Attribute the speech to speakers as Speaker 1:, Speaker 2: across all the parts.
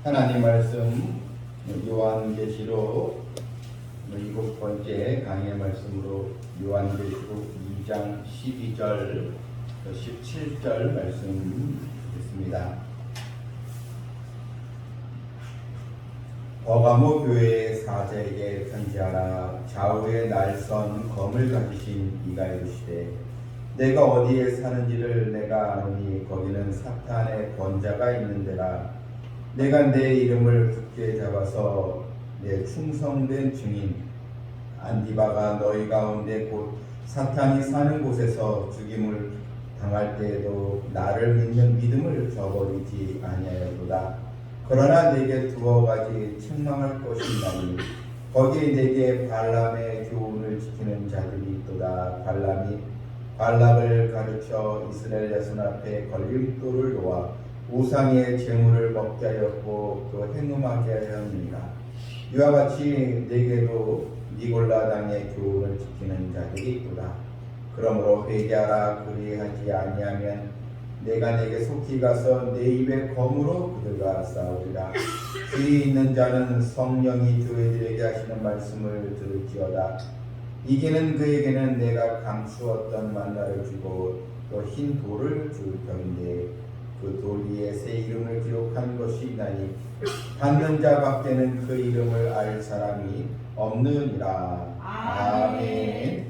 Speaker 1: 하나님 말씀 요한계시록 7번째 강의 말씀으로 요한계시록 2장 12절 17절 말씀 있습니다. 버가모 교회의 사제에게 편지하라. 좌우에 날선 검을 가지신 이가 이르시되 내가 어디에 사는지를 내가 아노니 거기는 사탄의 권자가 있는 데라. 내가 내 이름을 굳게 잡아서 내 충성된 증인 안디바가 너희 가운데 곧 사탄이 사는 곳에서 죽임을 당할 때에도 나를 믿는 믿음을 저버리지 아니하였도다. 그러나 내게 두어 가지 책망할 것이 있나니 거기에 내게 발람의 교훈을 지키는 자들이 있도다. 발람이 발락을 가르쳐 이스라엘 자손 앞에 걸림돌을 놓아 우상의 재물을 먹게 하였고 또 행음하게 하였느니라. 이와 같이 내게도 니골라 당의 교훈을 지키는 자들이 있도다. 그러므로 회개하라. 그리하지 아니하면 내가 내게 속히 가서 내 입에 검으로 그들과 싸우리라. 귀 있는 자는 성령이 교회들에게 하시는 말씀을 들을지어다. 이기는 그에게는 내가 감추었던 만나를 주고 또 흰 돌을 줄 터인데 그 돌 위에 새 이름을 기록한 것이 있나니 받는 자밖에는 그 이름을 알 사람이 없느니라. 아멘.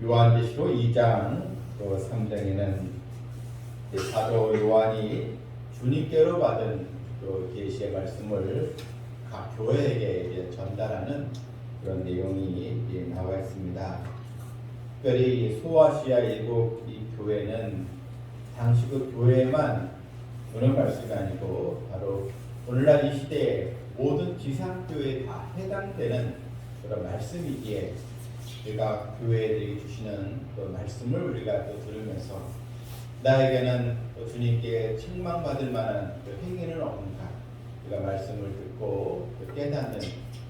Speaker 1: 요한계시록 2장 또 3장에는 사도 요한이 주님께로 받은 또 계시의 말씀을 각 교회에게 전달하는 그런 내용이 나와 있습니다. 특별히 소아시아 일곱 이 교회는 당시 그 교회만 오는 말씀이 아니고 바로 오늘날 이 시대에 모든 지상교회에 다 해당되는 그런 말씀이기에 우리가 교회들이 주시는 그 말씀을 우리가 또 들으면서 나에게는 또 주님께 책망받을 만한 그 행위는 없는가, 우리가 말씀을 듣고 또 깨닫는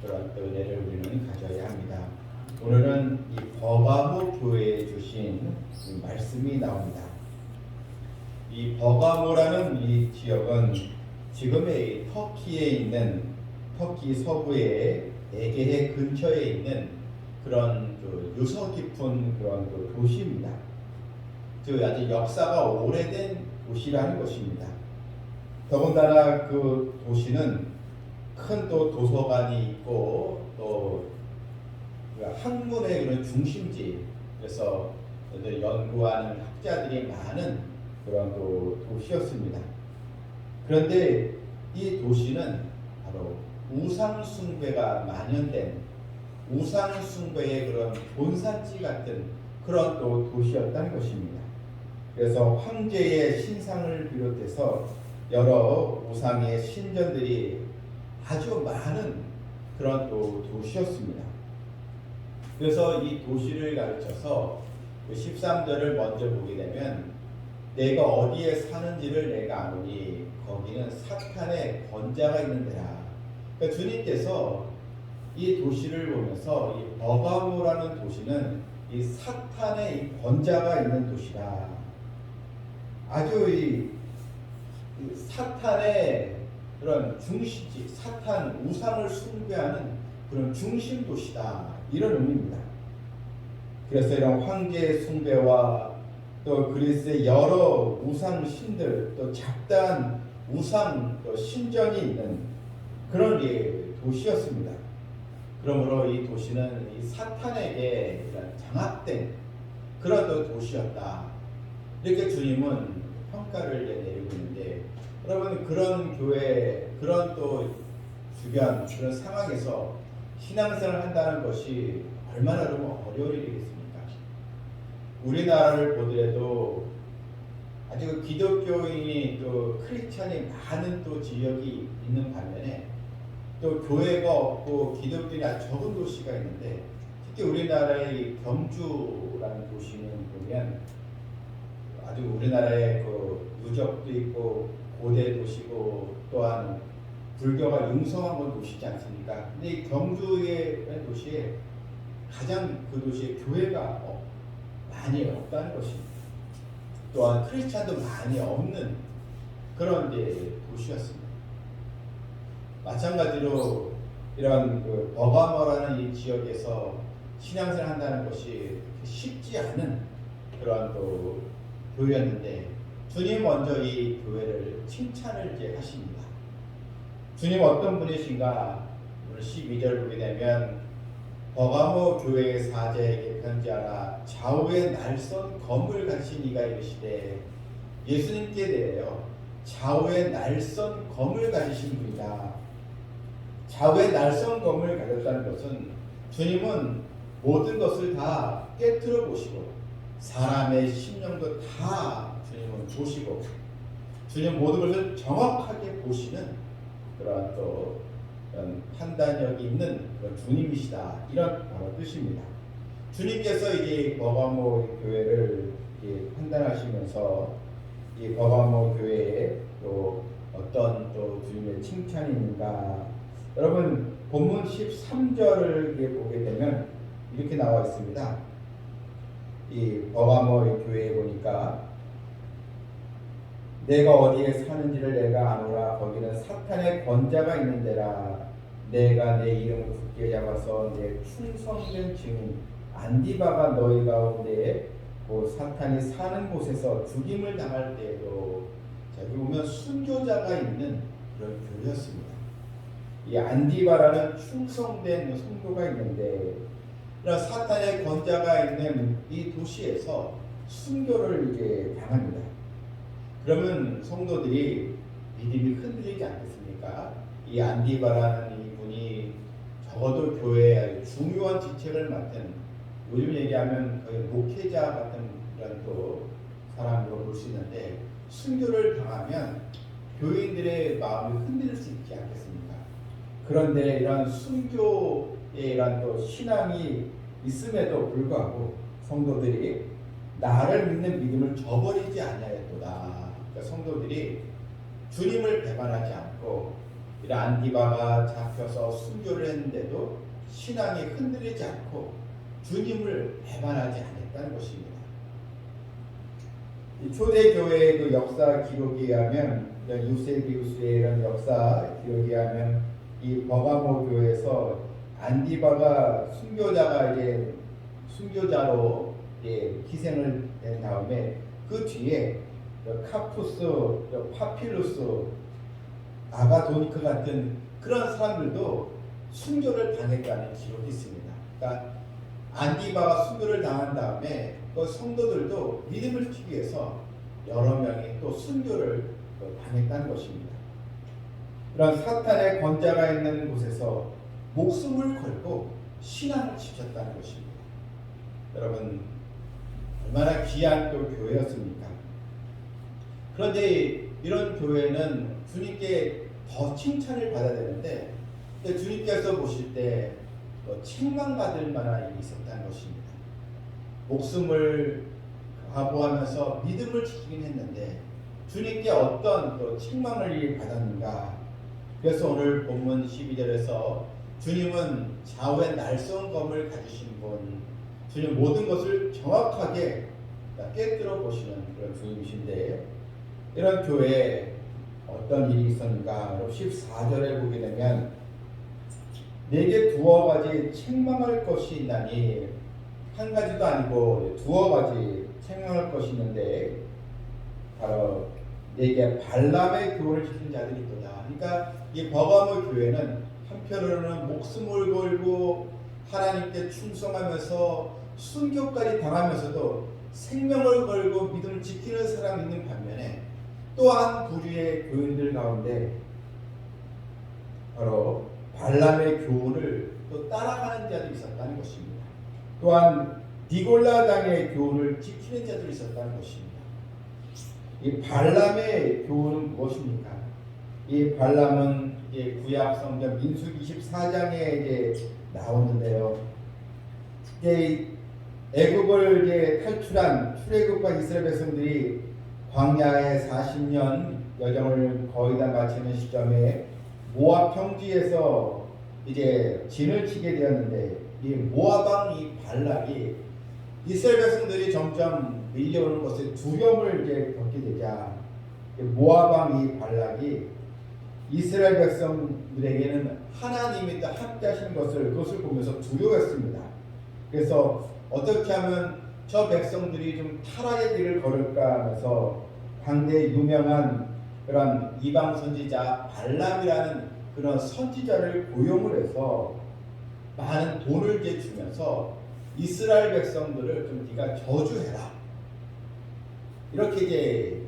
Speaker 1: 그런 또 은혜를 우리는 가져야 합니다. 오늘은 이 버가모 교회에 주신 이 말씀이 나옵니다. 이 버가모라는 이 지역은 지금의 터키에 있는 터키 서부의 에게해 근처에 있는 그런 그 유서 깊은 그런 그 도시입니다. 그 아주 역사가 오래된 도시라는 것입니다. 더군다나 그 도시는 큰 또 도서관이 있고 또 학문의 그런 중심지, 그래서 연구하는 학자들이 많은 그런 또 도시였습니다. 그런데 이 도시는 바로 우상숭배가 만연된 우상숭배의 그런 본산지 같은 그런 또 도시였다는 것입니다. 그래서 황제의 신상을 비롯해서 여러 우상의 신전들이 아주 많은 그런 또 도시였습니다. 그래서 이 도시를 가르쳐서 13절을 먼저 보게 되면 내가 어디에 사는지를 내가 아노니 거기는 사탄의 권자가 있는 데라. 그러니까 주님께서 이 도시를 보면서 이 버가모라는 도시는 이 사탄의 이 권자가 있는 도시다. 아주 이 사탄의 그런 중심지, 사탄 우상을 숭배하는 그런 중심 도시다. 이런 의미입니다. 그래서 이런 황제의 숭배와 또 그리스의 여러 우상 신들, 또 잡다한 우상 또 신전이 있는 그런 도시였습니다. 그러므로 이 도시는 이 사탄에게 장악된 그런 또 도시였다. 이렇게 주님은 평가를 내리고 있는데, 여러분 그런 교회, 그런 또 주변 그런 상황에서 신앙생활을 한다는 것이 얼마나 어려운 일이겠습니까? 우리나라를 보더라도 아주 기독교인이 또 크리스찬이 많은 또 지역이 있는 반면에 또 교회가 없고 기독교인이 아주 적은 도시가 있는데, 특히 우리나라의 경주라는 도시는 보면 아주 우리나라의 그 유적도 있고 고대 도시고 또한 불교가 융성한 도시지 않습니까? 근데 이 경주의 도시에 가장 그 도시에 교회가 많이 없다는 것입니다. 또한 크리스찬도 많이 없는 그런 이제 도시였습니다. 마찬가지로 이런 그 버가모라는 이 지역에서 신앙생활 한다는 것이 쉽지 않은 그런 또 교회였는데 주님 먼저 이 교회를 칭찬을 이제 하십니다. 주님 어떤 분이신가? 오늘 12절 보게 되면 버가모 교회의 사제에게 편지하라. 좌우에 날선 검을 가진 이가 이르시되, 예수님께 대하여 좌우에 날선 검을 가지신 분이다. 좌우에 날선 검을 가졌다는 것은 주님은 모든 것을 다 깨트려 보시고 사람의 심령도 다 주님은 보시고 주님 모든 것을 정확하게 보시는 그러한 또 그런 판단력이 있는 그런 주님이시다, 이런 바로 뜻입니다. 주님께서 이제 버가모 교회를 판단하시면서 이 버가모 교회에 또 어떤 또 주님의 칭찬이 있는가? 여러분 본문 13절을 보게 되면 이렇게 나와 있습니다. 이 버가모 교회에 보니까 내가 어디에 사는지를 내가 아노라. 거기는 사탄의 권자가 있는 데라. 내가 내 이름을 굳게 잡아서 내 충성된 증인 안디바가 너희 가운데 그 사탄이 사는 곳에서 죽임을 당할 때에도, 자, 여기 보면 순교자가 있는 그런 교회였습니다. 이 안디바라는 충성된 성도가 있는데, 그런 사탄의 권자가 있는 이 도시에서 순교를 이제 당합니다. 그러면 성도들이 믿음이 흔들리지 않겠습니까? 이 안디바라는 이분이 적어도 교회의 중요한 직책을 맡은, 요즘 얘기하면 거의 목회자 같은 이런 또 사람으로 볼 수 있는데, 순교를 당하면 교인들의 마음이 흔들릴 수 있지 않겠습니까? 그런데 이런 순교의 이런 또 신앙이 있음에도 불구하고 성도들이 나를 믿는 믿음을 저버리지 아니하였도다. 그러니까 성도들이 주님을 배반하지 않고, 이런 안디바가 잡혀서 순교를 했는데도 신앙이 흔들리지 않고 주님을 배반하지 않았다는 것입니다. 이 초대교회의 그 역사 기록에 의하면, 유세비우스의 이런 역사 기록에 의하면 이 버가모 교회에서 안디바가 순교자로 희생을 된 다음에 그 뒤에 카푸스, 파필루스, 아가도니크 같은 그런 사람들도 순교를 당했다는 기록이 있습니다. 그러니까 안디바가 순교를 당한 다음에 그 성도들도 믿음을 지키기 위해서 여러 명이 또 순교를 당했다는 것입니다. 그런 사탄의 권자가 있는 곳에서 목숨을 걸고 신앙을 지켰다는 것입니다. 여러분 얼마나 귀한 또 교회였습니까? 그런데 이런 교회는 주님께 더 칭찬을 받아야 되는데, 주님께서 보실 때 책망받을 만한 일이 있었다는 것입니다. 목숨을 각오하면서 믿음을 지키긴 했는데 주님께 어떤 또 책망을 받았는가? 그래서 오늘 본문 12절에서 주님은 좌우에 날선 검을 가지신 분, 주님 모든 것을 정확하게 깨뜨려 보시는 그런 주님이신데, 이런 교회에 어떤 일이 있었는가? 14절에 보게 되면 내게 두어 가지 책망할 것이 있나니, 한 가지도 아니고 두어 가지 책망할 것이 있는데 바로 내게 발람의 교훈을 지킨 자들이 있도다. 그러니까 이 버가모 교회는 한편으로는 목숨을 걸고 하나님께 충성하면서 순교까지 당하면서도 생명을 걸고 믿음을 지키는 사람이 있는 반면에, 또한 부류의 교인들 가운데 바로 발람의 교훈을 또 따라가는 자들이 있었다는 것입니다. 또한 디골라 당의 교훈을 지키는 자들이 있었다는 것입니다. 이 발람의 교훈은 무엇입니까? 이 발람은 구약 성경 민수기 24장에 나오는데요. 애굽을 탈출한 출애굽과 이스라엘 백성들이 광야에 40년 여정을 거의 다 마치는 시점에 모압 평지에서 진을 치게 되었는데, 이 모압 왕 이 발락이 이스라엘 백성들이 점점 밀려오는 것에 두려움을 겪게 되자 모압 왕 이 발락이 이스라엘 백성들에게는 하나님이 또 함께 하시는 그것을 보면서 두려워했습니다. 그래서 어떻게 하면 저 백성들이 좀 타락의 길을 걸을까 하면서 당대 유명한 그런 이방 선지자 발람이라는 그런 선지자를 고용을 해서 많은 돈을 주면서 이스라엘 백성들을 좀 네가 저주해라. 이렇게 이제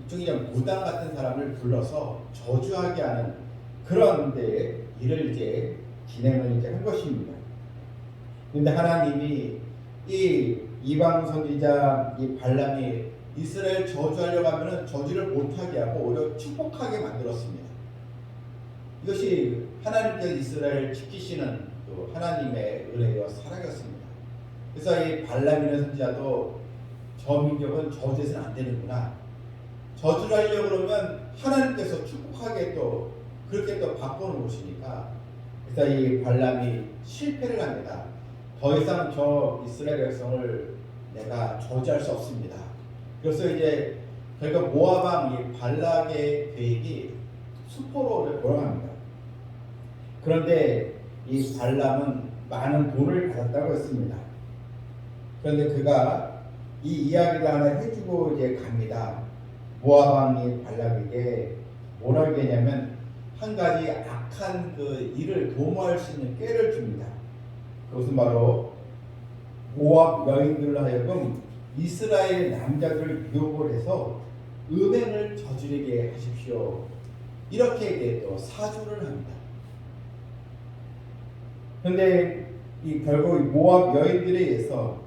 Speaker 1: 일종의 무당 같은 사람을 불러서 저주하게 하는 그런 데 일을 이제 진행을 이제 한 것입니다. 그런데 하나님이 이 이방 선지자 이 발람이 이스라엘 저주하려고 하면은 저주를 못하게 하고 오히려 축복하게 만들었습니다. 이것이 하나님께서 이스라엘을 지키시는 또 하나님의 은혜와 사랑이었습니다. 그래서 이 발람이라는 선지자도 저 민족은 저주해서는 안 되는구나. 저주를 하려고 그러면 하나님께서 축복하게 또 그렇게 또 바꿔놓은 것이니까 그래서 이 발람이 실패를 합니다. 더 이상 저 이스라엘 백성을 내가 저주할 수 없습니다. 그래서 이제 결국 모압 왕 이 발락의 계획이 수포로 돌아갑니다. 그런데 이 발람은 많은 돈을 받았다고 했습니다. 그런데 그가 이 이야기를 하나 해주고 이제 갑니다. 모압 왕이 발락에게 뭐라고 했냐면 한 가지 악한 그 일을 도모할 수 있는 꾀를 줍니다. 그것은 바로 모압 여인들로 하여금 이스라엘 남자들을 유혹을 해서 음행을 저지르게 하십시오. 이렇게 또 사주를 합니다. 그런데 결국 모압 여인들에 의해서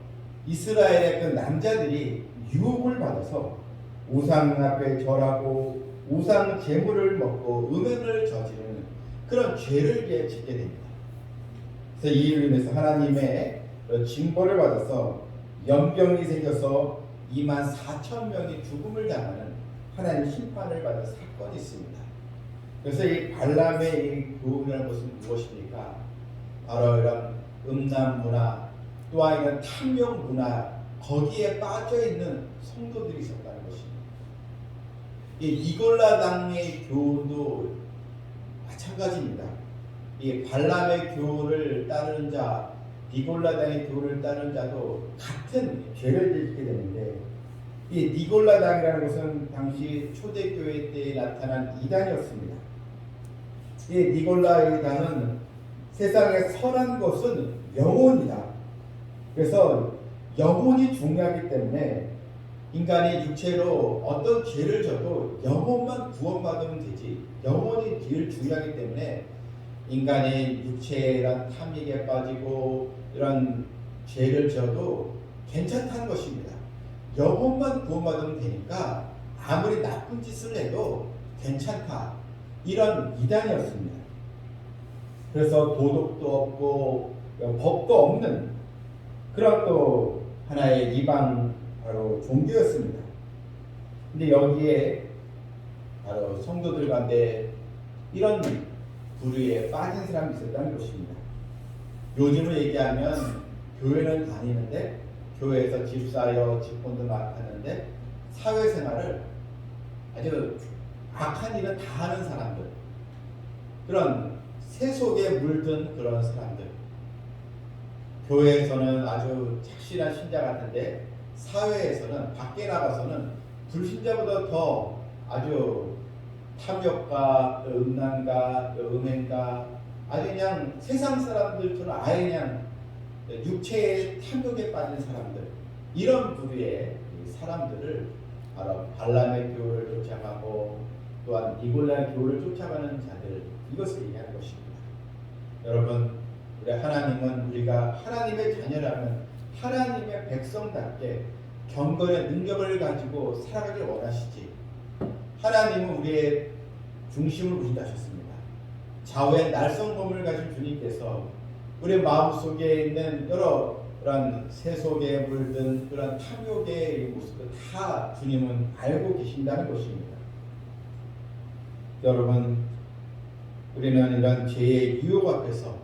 Speaker 1: 이스라엘의 그 남자들이 유혹을 받아서 우상 앞에 절하고 우상 제물을 먹고 음행을 저지르는 그런 죄를 짓게 됩니다. 그래서 이 일로 인해서 하나님의 징벌을 받아서 연병이 생겨서 24,000명이 죽음을 당하는 하나님 심판을 받은 사건이 있습니다. 그래서 이 발람의 이 교훈이라는 것은 무엇입니까? 바로 이런 음란 문화 또한 이런 탐욕 문화 거기에 빠져 있는 성도들이 있었다는 것입니다. 이 니골라 당의 교훈도 마찬가지입니다. 이 발람의 교훈을 따르는 자, 니골라 당의 교훈을 따르는 자도 같은 죄를 짓게 되는데 이 니골라 당이라는 것은 당시 초대교회 때 나타난 이단이었습니다. 이 니골라의 당은 세상에 선한 것은 영혼이다. 그래서 영혼이 중요하기 때문에 인간이 육체로 어떤 죄를 져도 영혼만 구원받으면 되지 영혼이 제일 중요하기 때문에 인간의 육체란 탐닉에 빠지고 이런 죄를 져도 괜찮다는 것입니다. 영혼만 구원받으면 되니까 아무리 나쁜 짓을 해도 괜찮다. 이런 이단이었습니다. 그래서 도덕도 없고 법도 없는 그런 또 하나의 이방 바로 종교였습니다. 근데 여기에 바로 성도들 가운데 이런 부류에 빠진 사람이 있었다는 것입니다. 요즘을 얘기하면 교회는 다니는데 교회에서 집사여 집본도 맡았는데 사회생활을 아주 악한 일을 다 하는 사람들, 그런 세속에 물든 그런 사람들, 교회에서는 아주 착실한 신자 같은데 사회에서는 밖에 나가서는 불신자보다 더 아주 탐욕가, 음란가, 음행가, 아주 그냥 세상 사람들처럼 아예 그냥 육체의 탐욕에 빠진 사람들, 이런 부류의 사람들을 바로 발람의 교를 쫓아가고 또한 니골라의 교를 쫓아가는 자들, 이것을 얘기하는 것입니다. 여러분, 우리 하나님은 우리가 하나님의 자녀라면 하나님의 백성답게 경건의 능력을 가지고 살아가길 원하시지. 하나님은 우리의 중심을 보신다셨습니다. 좌우의 날성범을 가진 주님께서 우리 마음속에 있는 여러 그런 세속에 물든 그런 탐욕의 모습을 다 주님은 알고 계신다는 것입니다. 여러분, 우리는 이런 죄의 유혹 앞에서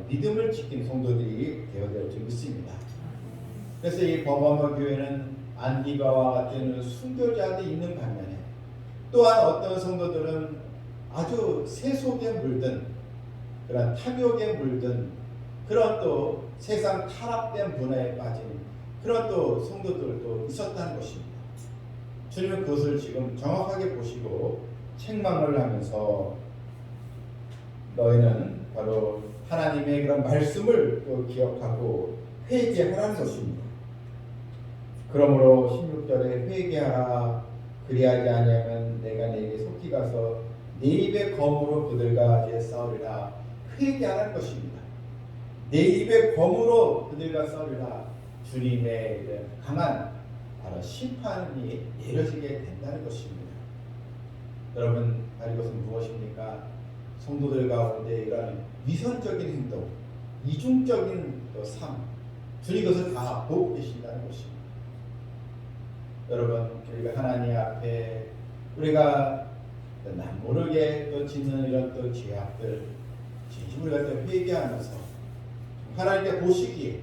Speaker 1: 믿음을 지킨 성도들이 되어야 될 줄 믿습니다. 그래서 이 버버머 교회는 안디바와 같은 순교자들이 있는 반면에 또한 어떤 성도들은 아주 세속에 물든 그런 탐욕에 물든 그런 또 세상 타락된 문화에 빠진 그런 또 성도들도 있었다는 것입니다. 주님은 그것을 지금 정확하게 보시고 책망을 하면서 너희는 바로 하나님의 그런 말씀을 또 기억하고 회개하라는 것입니다. 그러므로 16절에 회개하라 그리하지 아니하면 내가 네게 속히 가서 네 입의 검으로 그들과 이제 싸우리라. 회개하라는 것입니다. 네 입의 검으로 그들과 싸우리라. 주님의 강한 바로 심판이 내려지게 된다는 것입니다. 여러분, 이것은 무엇입니까? 성도들 가운데 이러한 위선적인 행동, 이중적인 삶, 주님 그것을 다 보고 계신다는 것입니다. 여러분, 우리가 하나님 앞에 우리가 남 모르게 또 짓는 이런 또 죄악들 진심으로 우리가 또 회개하면서 하나님께 보시기에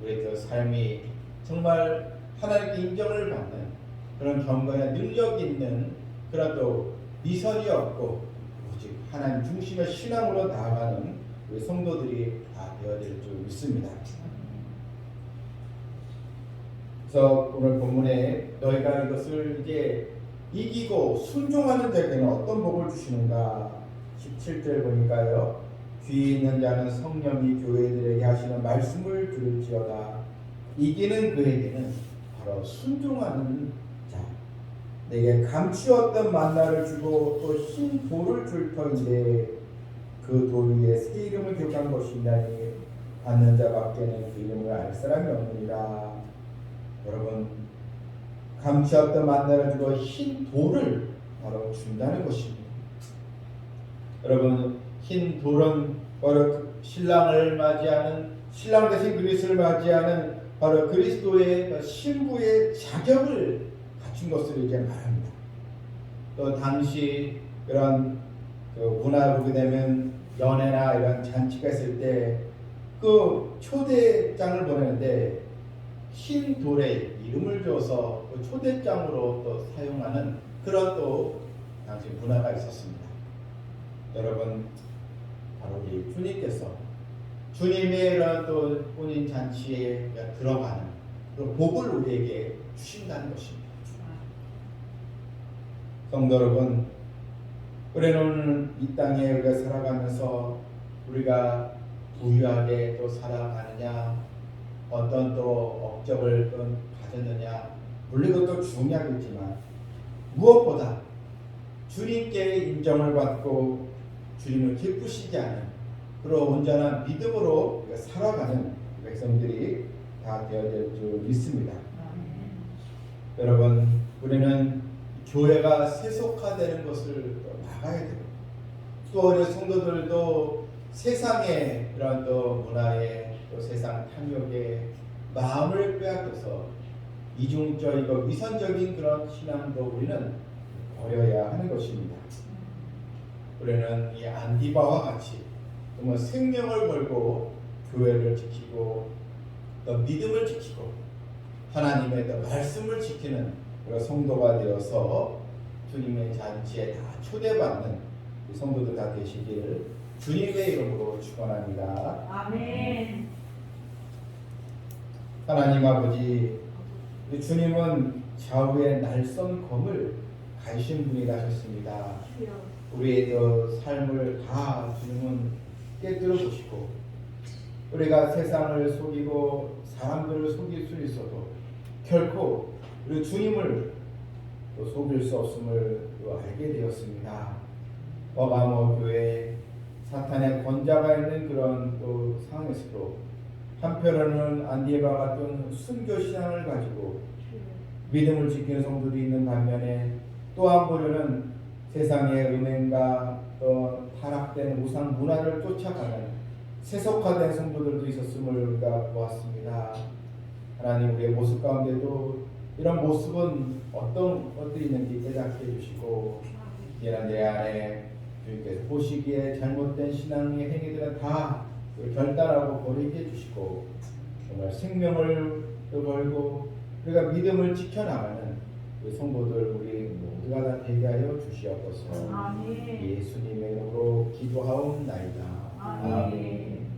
Speaker 1: 우리의 또 삶이 정말 하나님께 인정을 받는 그런 경건의 능력 있는 그런 또 미선이 없고 오직 하나님 중심의 신앙으로 나아가는 우리 성도들이 다 되어야 될 줄 믿습니다. 그래서 오늘 본문에 너희가 이것을 이제 이기고 순종하는 자에게는 어떤 복을 주시는가 17절 보니까요. 귀 있는 자는 성령이 교회들에게 하시는 말씀을 들을지어다. 이기는 그에게는 바로 순종하는 자, 내게 감추었던 만나를 주고 또 흰 돌을 줄 터인데 그 돌 위에 새 이름을 기록한 것이냐니 받는 자밖에는 그 이름을 알 사람이 없느니라. 여러분, 감추었던 만나를 주고 흰 돌을 바로 준다는 것입니다. 여러분, 흰 돌은 바로 신랑을 맞이하는 신랑 대신 그리스도를 맞이하는 바로 그리스도의 신부의 자격을 갖춘 것을 이제 말합니다. 또 당시 이런 문화를 보게 되면 연애나 이런 잔치가 있을 때 그 초대장을 보내는데 흰 돌에 이름을 줘서 그 초대장으로 또 사용하는 그런 또 당시 문화가 있었습니다. 여러분, 바로 이 주님께서 주님의 이런 또 혼인 잔치에 들어가는 그 복을 우리에게 주신다는 것입니다. 성도 여러분, 우리는 이 땅에 우리가 살아가면서 우리가 부유하게 또 살아가느냐, 어떤 또 업적을 또 가졌느냐, 물론 그것도 중요하겠지만 무엇보다 주님께 인정을 받고 주님을 기쁘시게 하는 그런 온전한 믿음으로 우리가 살아가는 백성들이 다 되어야 될 줄 믿습니다. 여러분, 우리는 교회가 세속화되는 것을 막아야 되고 또 우리 성도들도 세상의 그런 또 문화에 또 세상 탐욕에 마음을 빼앗겨서 이중적이고 위선적인 그런 신앙도 우리는 버려야 하는 것입니다. 우리는 이 안디바와 같이 정말 생명을 걸고 교회를 지키고 또 믿음을 지키고 하나님의 또 말씀을 지키는 그런 성도가 되어서 주님의 잔치에 다 초대받는 성도들 다 되시기를 주님의 이름으로 축원합니다.
Speaker 2: 아멘.
Speaker 1: 하나님 아버지, 주님은 좌우의 날선 검을 가지신 분이 되셨습니다. 우리의 삶을 다 주님은 깨뜨려 보시고 우리가 세상을 속이고 사람들을 속일 수 있어도 결코 우리 주님을 속일 수 없음을 알게 되었습니다. 어가모 교회 사탄의 권자가 있는 그런 또 상황에서도 한편으로는 안디에바 같은 순교 신앙을 가지고 믿음을 지키는 성도들이 있는 반면에 또 한편으로는 세상의 음행과 또 타락된 우상 문화를 쫓아가는 세속화된 성도들도 있었음을 우리가 보았습니다. 하나님, 우리의 모습 가운데도 이런 모습은 어떤 것들이 있는지 깨닫게 해주시고 이런 내 안에 주님께서 보시기에 잘못된 신앙의 행위들은 다 결단하고 버리게 해주시고 정말 생명을 걸고 우리가 믿음을 지켜나가는 성도들 우리 모두가 다 되게 하여 하여 주시옵소서.
Speaker 2: 아멘.
Speaker 1: 예수님의 이름으로 기도하옵나이다.
Speaker 2: 아멘.